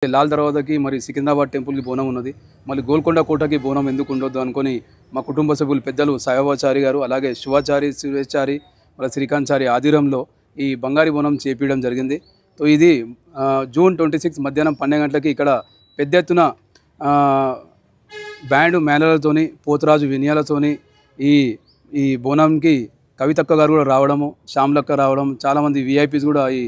లాల్ దర్వాజాకి మరి సికింద్రాబాద్ టెంపుల్కి బోనం ఉన్నది. మళ్ళీ గోల్కొండ కోటకి బోనం ఎందుకు ఉండొద్దు అనుకొని మా కుటుంబ సభ్యులు పెద్దలు సాయిబాబాచారి గారు, అలాగే శివాచారి, సురేష్చారి, మళ్ళీ శ్రీకాంత్ ఆధ్వర్యంలో ఈ బంగారి బోనం చేపించడం జరిగింది. సో ఇది జూన్ 26 మధ్యాహ్నం 12 గంటలకి ఇక్కడ పెద్ద ఎత్తున బ్యాండ్ మేళాలతోని, పోతురాజు వినయాలతోని ఈ బోనంకి కవితక్క గారు కూడా రావడము, శ్యామలక్క రావడం, చాలామంది విఐపీస్ కూడా ఈ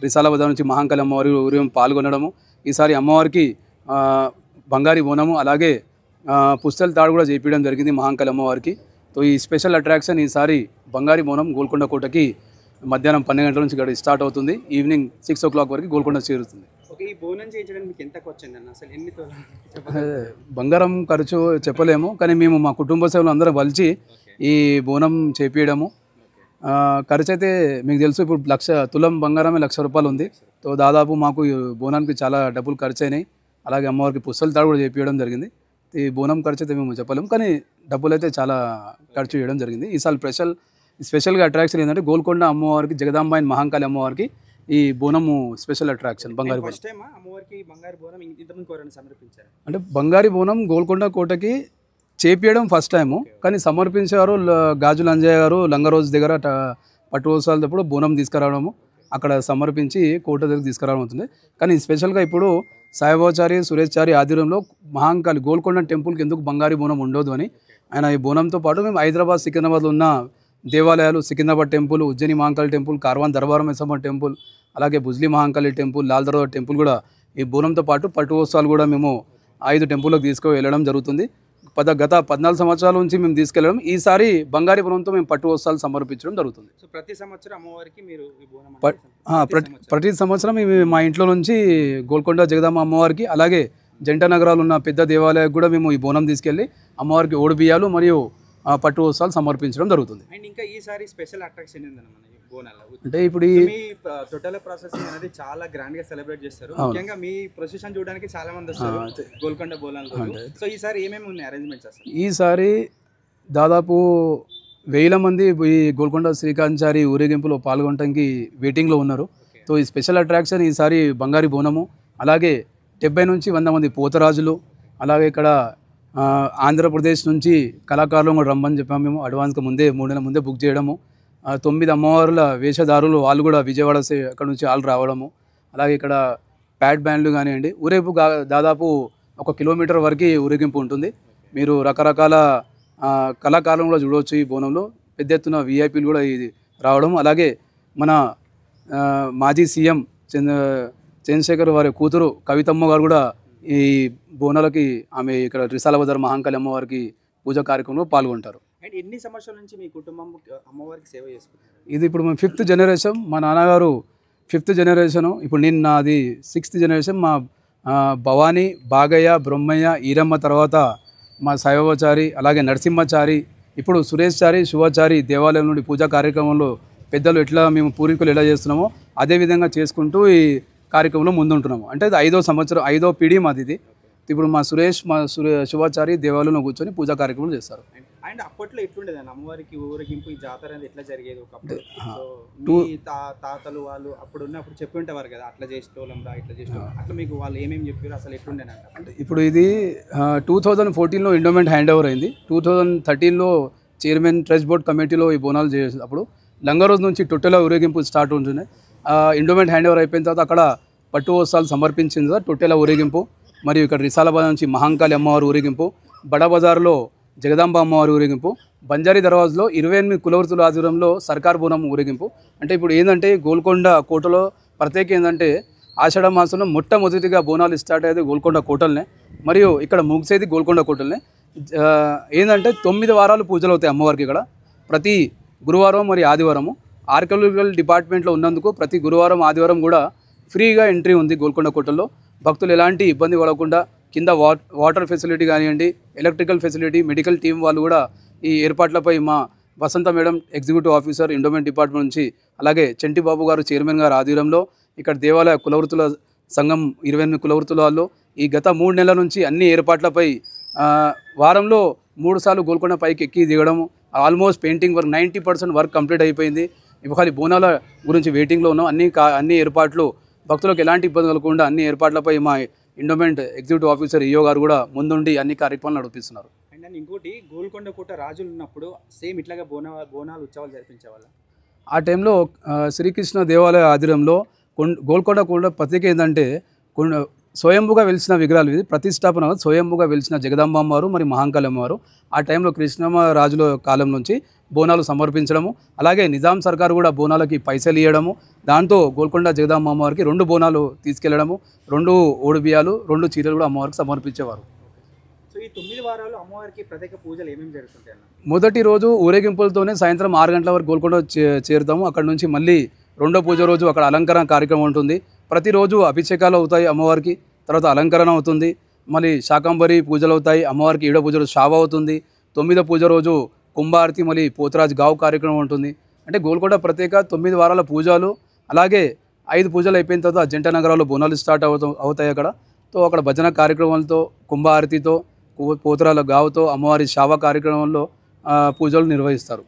రిసాలాబాద్ నుంచి మహాంకాళి అమ్మవారి ఊరిలో పాల్గొనడము. ఈసారి అమ్మవారికి బంగారి బోనము అలాగే పుస్తల తాడు కూడా చేపించడం జరిగింది మహాంకాళి అమ్మవారికి. సో ఈ స్పెషల్ అట్రాక్షన్ ఈసారి బంగారి బోనం గోల్కొండ కోటకి మధ్యాహ్నం 12 గంటల నుంచి ఇక్కడ స్టార్ట్ అవుతుంది. ఈవినింగ్ 6 o'clock వరకు గోల్కొండ చేరుతుంది. ఈ బోనం చేయించడానికి మీకు ఎంత ఖర్చు అయిందన్న? అసలు ఎన్ని బంగారం ఖర్చు చెప్పలేము, కానీ మేము మా కుటుంబ సభ్యులు అందరం కలిసి ఈ బోనం చేపించడము. ఖర్చు అయితే మీకు తెలుసు, ఇప్పుడు తులం బంగారమే ₹1,00,000 ఉంది. సో దాదాపు మాకు ఈ బోనానికి చాలా డబ్బులు ఖర్చు అయినాయి. అలాగే అమ్మవారికి పుస్తల తాడు కూడా చేపించడం జరిగింది. ఈ బోనం ఖర్చు అయితే మేము చెప్పలేము, కానీ డబ్బులు అయితే చాలా ఖర్చు చేయడం జరిగింది. ఈసారి స్పెషల్గా అట్రాక్షన్ ఏంటంటే గోల్కొండ అమ్మవారికి, జగదాంబ అండ్ మహాంకాళి అమ్మవారికి ఈ బోనము స్పెషల్ అట్రాక్షన్. బంగారు బోనం అంటే బంగారి బోనం గోల్కొండ కోటకి చేపించడం ఫస్ట్ టైము, కానీ సమర్పించారు గాజుల అంజయ్య గారు లంగరోజు దగ్గర పట్టువసాలప్పుడు బోనం తీసుకురావడము, అక్కడ సమర్పించి కోట దగ్గర తీసుకురావడం అవుతుంది. కానీ స్పెషల్గా ఇప్పుడు సాయిబాబాచారి, సురేష్చారి ఆధ్వర్యంలో మహాంకాళి గోల్కొండ టెంపుల్కి ఎందుకు బంగారి బోనం ఉండదు అని ఆయన ఈ బోనంతో పాటు మేము హైదరాబాద్, సికింద్రాబాద్లో ఉన్న దేవాలయాలు, Secunderabad temple, Ujjaini Mahankali temple, Karwan Darbar Maisamma temple, అలాగే బుజ్లీ మహాంకాళి టెంపుల్, లాల్ దర్వాజా టెంపుల్ కూడా ఈ బోనంతో పాటు పట్టువస్త్రాలు కూడా మేము 5 టెంపుల్లోకి తీసుకువెళ్ళడం జరుగుతుంది. గత 14 సంవత్సరాల నుంచి మేము తీసుకెళ్ళడం, ఈసారి బంగారి బోనంతో మేము పట్టు వస్త్రాలు సమర్పించడం జరుగుతుంది. సో ప్రతి సంవత్సరం అమ్మవారికి మీరు ప్రతి సంవత్సరం మా ఇంట్లో నుంచి గోల్కొండ జగదాంబ అమ్మవారికి, అలాగే జంట నగరాలు ఉన్న పెద్ద దేవాలయానికి కూడా మేము ఈ బోనం తీసుకెళ్ళి అమ్మవారికి ఓడి బియ్యాలు మరియు పట్టు వస్త్రాలు సమర్పించడం జరుగుతుంది. అండ్ ఇంకా ఈసారి స్పెషల్ అట్రాక్షన్ ఏంటన్నా అంటే ఇప్పుడు మీ టోటల్ ప్రాసెసింగ్ అనేది చాలా గ్రాండ్ గా సెలబ్రేట్ చేస్తారు. ముఖ్యంగా మీ ప్రొసెషన్ చూడడానికి చాలా మంది వస్తారు గోల్కొండ బోనాలు. సో ఈసారి ఏమేమి ఉన్నాయి అరేంజ్మెంట్స్ అసలు? ఈసారి దాదాపు 1000 మంది ఈ గోల్కొండ శ్రీకాంచారి ఊరేగింపులో పాల్గొనడానికి వెయిటింగ్లో ఉన్నారు. సో ఈ స్పెషల్ అట్రాక్షన్ ఈసారి బంగారి బోనము, అలాగే 70 నుంచి 100 మంది పోతరాజులు, అలాగే ఇక్కడ ఆంధ్రప్రదేశ్ నుంచి కళాకారులు కూడా రమ్మని చెప్పాము. మేము అడ్వాన్స్గా ముందే 3 నెలల ముందే బుక్ చేయడము. 9 అమ్మవారుల వేషధారులు వాళ్ళు కూడా విజయవాడ అక్కడ నుంచి వాళ్ళు రావడము, అలాగే ఇక్కడ ప్యాడ్ బ్యాండ్లు కానివ్వండి. ఊరేగింపు దాదాపు 1 కిలోమీటర్ వరకు ఊరేగింపు ఉంటుంది. మీరు రకరకాల కళాకారులను కూడా చూడవచ్చు ఈ బోనంలో. పెద్ద ఎత్తున విఐపీలు కూడా ఇది రావడం, అలాగే మన మాజీ సీఎం చంద్రశేఖర్ వారి కూతురు కవితమ్మ గారు కూడా ఈ బోనాలకి ఆమె ఇక్కడ రిసాలాబాద్ మహాంకాళి అమ్మవారికి పూజా కార్యక్రమంలో పాల్గొంటారు. అండ్ ఎన్ని సంవత్సరాల నుంచి మీ కుటుంబం అమ్మవారికి సేవ చేసుకుంటారు? ఇది ఇప్పుడు మేము 5th జనరేషన్. మా నాన్నగారు 5th జనరేషను, ఇప్పుడు నేను నాది 6th జనరేషన్. మా భవానీ, బాగయ్య, బ్రహ్మయ్య, ఈరమ్మ తర్వాత మా సాయిబాబాచారి, అలాగే నరసింహచారి, ఇప్పుడు సురేష్చారి, శివాచారి దేవాలయం నుండి పూజా కార్యక్రమంలో పెద్దలు ఎట్లా మేము పూర్వీకులు ఎలా చేస్తున్నామో అదేవిధంగా చేసుకుంటూ ఈ కార్యక్రమంలో ముందుంటున్నాము. అంటే ఇది 5వ సంవత్సరం, 5వ పీడి మాది ఇది. ఇప్పుడు మా శివాచారి దేవాలయంలో కూర్చొని పూజా కార్యక్రమాలు చేస్తారు. అండ్ అప్పట్లో ఎట్లుండేది అమ్మవారికి ఊరేగింపు, ఈ జాతర అనేది ఎట్లా జరిగేది? ఒకప్పుడు తాతలు వాళ్ళు అప్పుడు ఉన్నప్పుడు చెప్పి ఉంటారు కదా, అట్లా చేసేటోళ్ళం రా, ఇట్లా చేసేటోళ్ళం, అట్లా మీకు వాళ్ళు ఏమేమి చెప్పారు, అసలు ఎట్లుండేనంట? అంటే ఇప్పుడు ఇది 2014లో ఎండోమెంట్ హ్యాండ్ ఓవర్ అయింది. 2013లో చైర్మన్ ట్రస్ట్ బోర్డ్ కమిటీలో ఈ బోనాలు చేసేటప్పుడు లంగరోజు నుంచి టొట్టెల ఊరేగింపు స్టార్ట్ ఉంటుంది. ఎండోమెంట్ హ్యాండ్ ఓవర్ అయిపోయిన తర్వాత అక్కడ పట్టు వస్త్రాలు సమర్పించిన తర్వాత టొట్టెల ఊరేగింపు, మరియు ఇక్కడ రిసాలాబాద్ నుంచి మహాంకాళి అమ్మవారి ఊరేగింపు, బడాబజార్లో జగదాంబ అమ్మవారి ఊరేగింపు, బంజారీ దర్వాజలో 28 కులవృత్తుల ఆధ్వర్యంలో సర్కార్ బోనం ఊరేగింపు. అంటే ఇప్పుడు ఏంటంటే గోల్కొండ కోటలో ప్రత్యేక ఏంటంటే ఆషాఢ మాసంలో మొట్టమొదటిగా బోనాలు స్టార్ట్ అయ్యేది గోల్కొండ కోటలనే, మరియు ఇక్కడ ముగిసేది గోల్కొండ కోటలనే. ఏంటంటే 9 వారాలు పూజలు అవుతాయి అమ్మవారికి ఇక్కడ. ప్రతి గురువారం మరియు ఆదివారము ఆర్కియాలజికల్ డిపార్ట్మెంట్లో ఉన్నందుకు ప్రతి గురువారం, ఆదివారం కూడా ఫ్రీగా ఎంట్రీ ఉంది గోల్కొండ కోటల్లో. భక్తులు ఎలాంటి ఇబ్బంది పడకుండా కింద వాటర్ ఫెసిలిటీ కానివ్వండి, ఎలక్ట్రికల్ ఫెసిలిటీ, మెడికల్ టీం వాళ్ళు కూడా ఈ ఏర్పాట్లపై మా Vasantha madam executive officer endowment department నుంచి, అలాగే చంటి బాబు గారు చైర్మన్ గారు ఆధ్వర్యంలో ఇక్కడ దేవాలయ కులవృత్తుల సంఘం 28 కులవృత్తుల వాళ్ళు ఈ గత 3 నెలల నుంచి అన్ని ఏర్పాట్లపై వారంలో 3 సార్లు గోల్కొండ పైకి ఎక్కి దిగడము. Almost painting work 90% work complete అయిపోయింది. ఇప్పుడు ఖాళీ బోనాల గురించి వెయిటింగ్లో ఉన్నాం. అన్ని ఏర్పాట్లు భక్తులకు ఎలాంటి ఇబ్బంది కలగకుండా అన్ని ఏర్పాట్లపై మా ఇండోమెంట్ ఎగ్జిక్యూటివ్ ఆఫీసర్ ఈఓ గారు కూడా ముందుండి అన్ని కార్యక్రమాలు నడిపిస్తున్నారు. అండ్ ఇంకోటి గోల్కొండ కోట రాజులు ఉన్నప్పుడు సేమ్ ఇట్లాగా బోనాలు ఉత్సవాలు జరిపించేవాళ్ళ. ఆ టైంలో శ్రీకృష్ణ దేవాలయ ఆధ్వర్యంలో గోల్కొండ కూడా ప్రత్యేక ఏంటంటే స్వయంభుగా వెలిసిన విగ్రహాలు ఇది. ప్రతిష్టాపన స్వయంభుగా వెలిసిన జగదాంబమ్మవారు మరి మహాంకాళి అమ్మవారు ఆ టైంలో కృష్ణమ్మ రాజుల కాలం నుంచి బోనాలు సమర్పించడము, అలాగే నిజాం సర్కారు కూడా బోనాలకి పైసలు ఇవ్వడము, దాంతో గోల్కొండ జగదాంబ అమ్మవారికి 2 బోనాలు తీసుకెళ్లడము, 2 ఓడిబియ్యాలు 2 చీరలు కూడా అమ్మవారికి సమర్పించేవారు. సో ఈ 9 వారాలు అమ్మవారికి ప్రత్యేక పూజలు ఏమేమి జరుగుతుంటాయి అన్న? మొదటి రోజు ఊరేగింపులతోనే సాయంత్రం 6 గంటల వరకు గోల్కొండ చేరుతాము. అక్కడ నుంచి మళ్ళీ 2వ పూజ రోజు అక్కడ అలంకరణ కార్యక్రమం ఉంటుంది. ప్రతిరోజు అభిషేకాలు అవుతాయి అమ్మవారికి, తర్వాత అలంకరణ అవుతుంది, మళ్ళీ శాకంబరి పూజలు అవుతాయి అమ్మవారికి. 7వ పూజ రోజు షావ అవుతుంది, 9వ పూజ రోజు కుంభారతి, మళ్ళీ పోతరాజ్ గావు కార్యక్రమం ఉంటుంది. అంటే గోల్కొండ ప్రత్యేక 9 వారాల పూజలు, అలాగే 5 పూజలు అయిపోయిన తర్వాత జంట నగరాల్లో బోనాలు స్టార్ట్ అవుతాయి అక్కడ. అక్కడ భజన కార్యక్రమాలతో, కుంభారతితో, పోతరాల గావుతో, అమ్మవారి షావ కార్యక్రమంలో పూజలు నిర్వహిస్తారు.